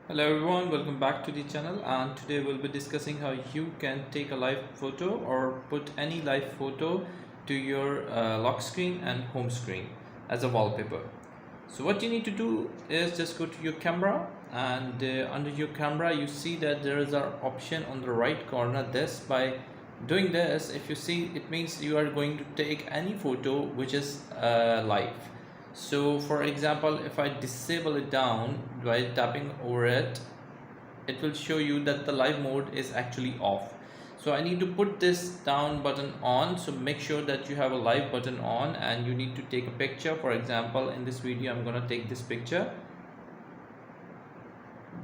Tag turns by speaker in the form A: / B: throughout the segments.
A: Hello everyone, welcome back to the channel, and today we'll be discussing how you can take a live photo or put any live photo to your lock screen and home screen as a wallpaper. So what you need to do is just go to your camera, and under your camera you see that there is an option on the right corner. By doing this, if you see, it means you are going to take any photo which is live. So for example, if I disable it down by tapping over it, it will show you that the live mode is actually off. So I need to put this down button on. So make sure that you have a live button on, and you need to take a picture. For example, in this video I'm gonna take this picture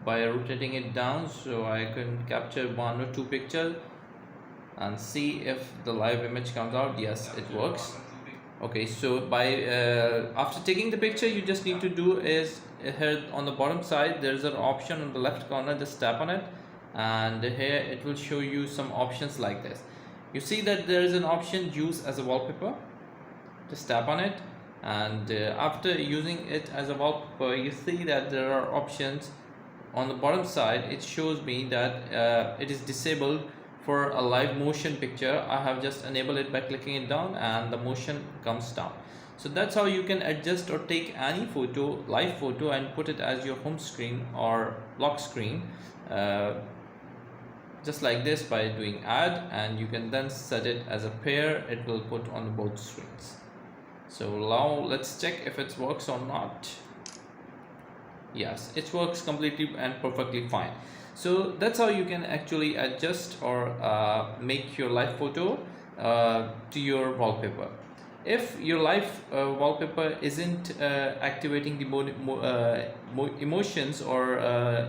A: by rotating it down, so I can capture one or two pictures and see if the live image comes out. Yes, it works. Okay, so by after taking the picture, you just need to do is here on the bottom side there's an option on the left corner. Just tap on it, and here it will show you some options like this. You see that there is an option use as a wallpaper. Just tap on it, and after using it as a wallpaper, you see that there are options on the bottom side. It shows me that it is disabled for a live motion picture. I have just enabled it by clicking it down, and the motion comes down. So that's how you can adjust or take any photo, live photo, and put it as your home screen or lock screen, just like this, by doing add, and you can then set it as a pair. It will put on both screens. So now let's check if it works or not. Yes, it works completely and perfectly fine. So that's how you can actually adjust or make your live photo to your wallpaper. If your live wallpaper isn't activating the emotions or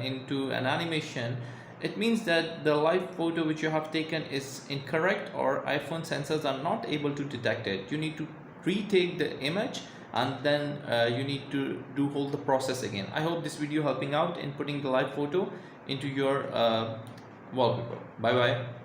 A: into an animation, it means that the live photo which you have taken is incorrect, or iPhone sensors are not able to detect it. You need to retake the image, and then you need to do whole the process again. I hope this video helping out in putting the live photo into your wallpaper. Bye bye.